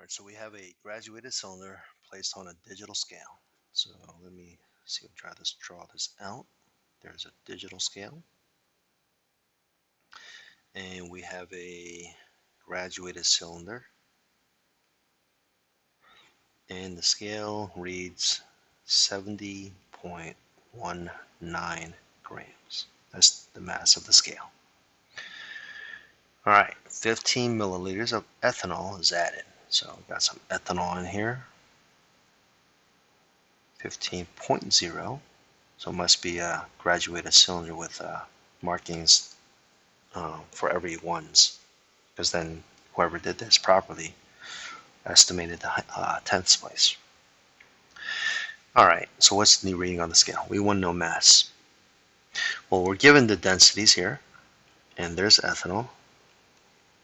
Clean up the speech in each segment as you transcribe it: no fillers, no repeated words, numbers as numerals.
Alright, so we have a graduated cylinder placed on a digital scale. So let me see, draw this out. There's a digital scale. And we have a graduated cylinder. And the scale reads 70.19 grams. That's the mass of the scale. Alright, 15 milliliters of ethanol is added. So we've got some ethanol in here. 15.0. So it must be a graduated cylinder with markings for every ones, because then whoever did this properly estimated the tenths place. Alright, so what's the new reading on the scale? We want to know mass. Well, we're given the densities here, and there's ethanol.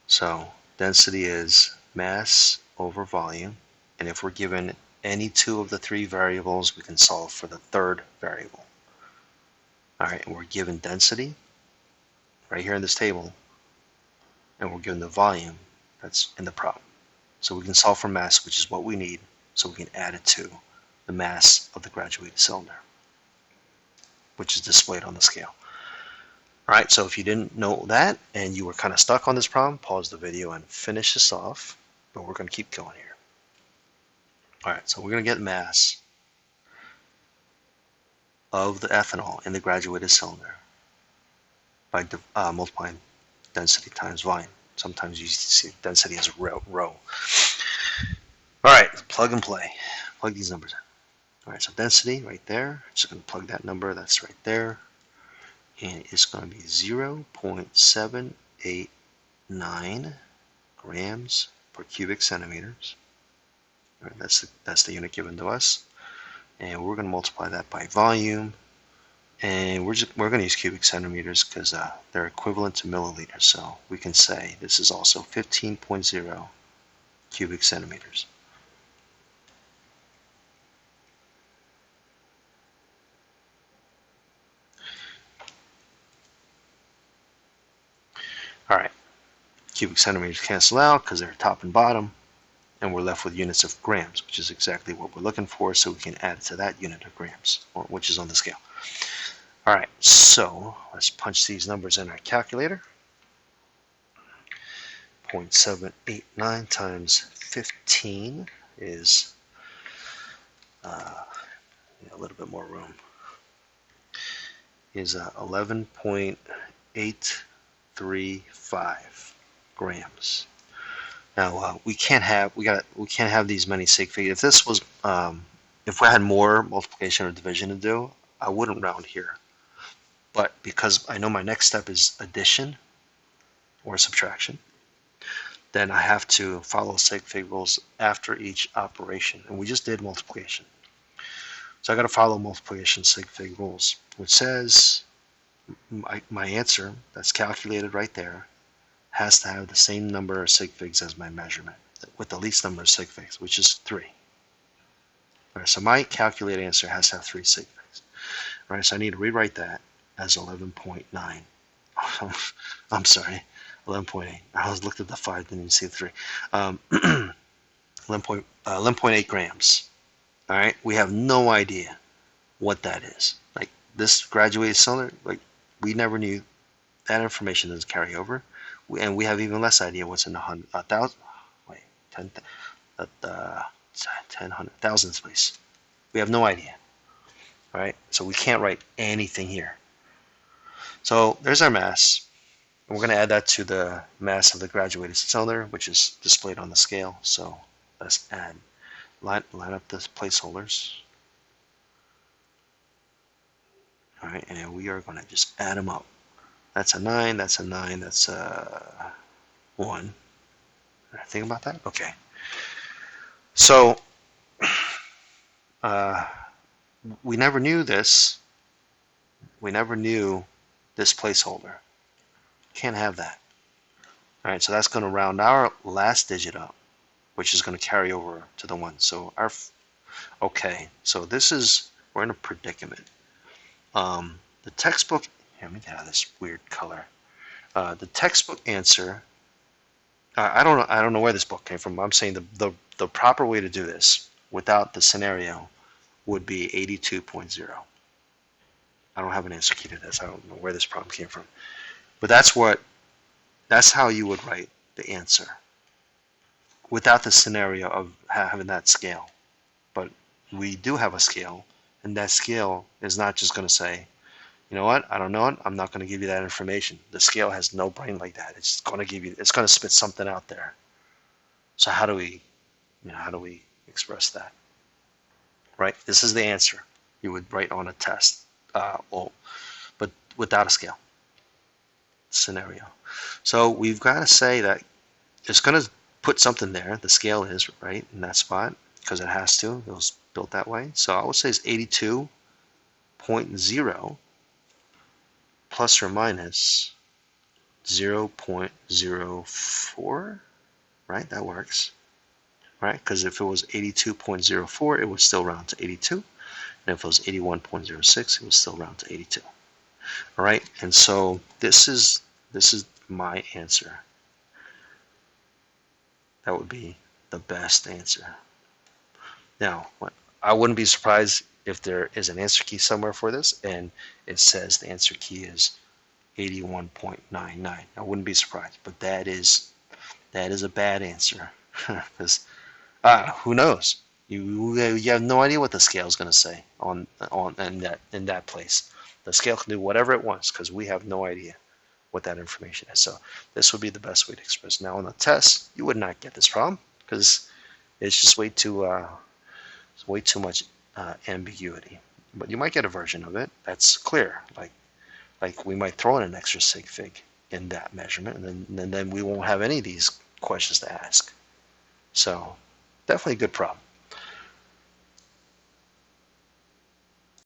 So density is mass over volume, and if we're given any two of the three variables, we can solve for the third variable. Alright, and we're given density right here in this table, and we're given the volume that's in the problem. So we can solve for mass, which is what we need, so we can add it to the mass of the graduated cylinder, which is displayed on the scale. Alright, so if you didn't know that and you were kind of stuck on this problem, pause the video and finish this off, but we're going to keep going here. Alright, so we're going to get mass of the ethanol in the graduated cylinder by multiplying density times volume. Sometimes you see density as rho. Alright, plug and play. Plug these numbers in. Alright, so density right there. Just going to plug that number, that's right there. And it's going to be 0.789 grams per cubic centimeters. Right, that's the unit given to us. And we're going to multiply that by volume. And we're going to use cubic centimeters because they're equivalent to milliliters. So we can say this is also 15.0 cubic centimeters. Alright, cubic centimeters cancel out because they're top and bottom, and we're left with units of grams, which is exactly what we're looking for, so we can add it to that unit of grams, which is on the scale. Alright, so let's punch these numbers in our calculator. 0.789 times 15 is a little bit more room, is 11.835 grams. Now we can't have these many sig figs. If this was if we had more multiplication or division to do, I wouldn't round here. But because I know my next step is addition or subtraction, then I have to follow sig fig rules after each operation. And we just did multiplication. So I got to follow multiplication sig fig rules, which says my answer that's calculated right there has to have the same number of sig figs as my measurement, with the least number of sig figs, which is 3. Alright, so my calculated answer has to have 3 sig figs. Alright, so I need to rewrite that as 11.9. I'm sorry, 11.8. I looked at the 5, didn't even see the 3. 11.8 grams. Alright, we have no idea what that is. Like this graduated cylinder, like we never knew. That information doesn't carry over. And we have even less idea what's in the 10 place. We have no idea. All right, so we can't write anything here. So there's our mass. And we're going to add that to the mass of the graduated cylinder, which is displayed on the scale. So let's add, line up the placeholders. All right, and we are going to just add them up. That's a 9, that's a 9, that's a 1. Did I think about that? Okay. So, we never knew this. We never knew this placeholder. Can't have that. Alright, so that's going to round our last digit up, which is going to carry over to the 1. So okay, so we're in a predicament. The textbook, here, let me get out of this weird color. The textbook answer, I don't know where this book came from. I'm saying the the proper way to do this without the scenario would be 82.0. I don't have an answer key to this. I don't know where this problem came from. But that's how you would write the answer without the scenario of having that scale. But we do have a scale, and that scale is not just going to say, you know what, I don't know it, I'm not going to give you that information. The scale has no brain like that. It's going to give you, it's going to spit something out there. So how do we, how do we express that? Right? This is the answer you would write on a test, but without a scale scenario. So we've got to say that it's going to put something there. The scale is right in that spot because it has to. It was built that way. So I would say it's 82.0 plus or minus 0.04, right? That works, right? Because if it was 82.04, it would still round to 82. And if it was 81.06, it would still round to 82. All right, and so this is my answer. That would be the best answer. Now, I wouldn't be surprised if there is an answer key somewhere for this, and it says the answer key is 81.99. I wouldn't be surprised, but that is a bad answer because who knows? You have no idea what the scale is going to say on in that place. The scale can do whatever it wants because we have no idea what that information is. So this would be the best way to express. Now on the test, you would not get this problem because it's just way too much ambiguity. But you might get a version of it that's clear, like we might throw in an extra sig fig in that measurement, and then we won't have any of these questions to ask. So definitely a good problem.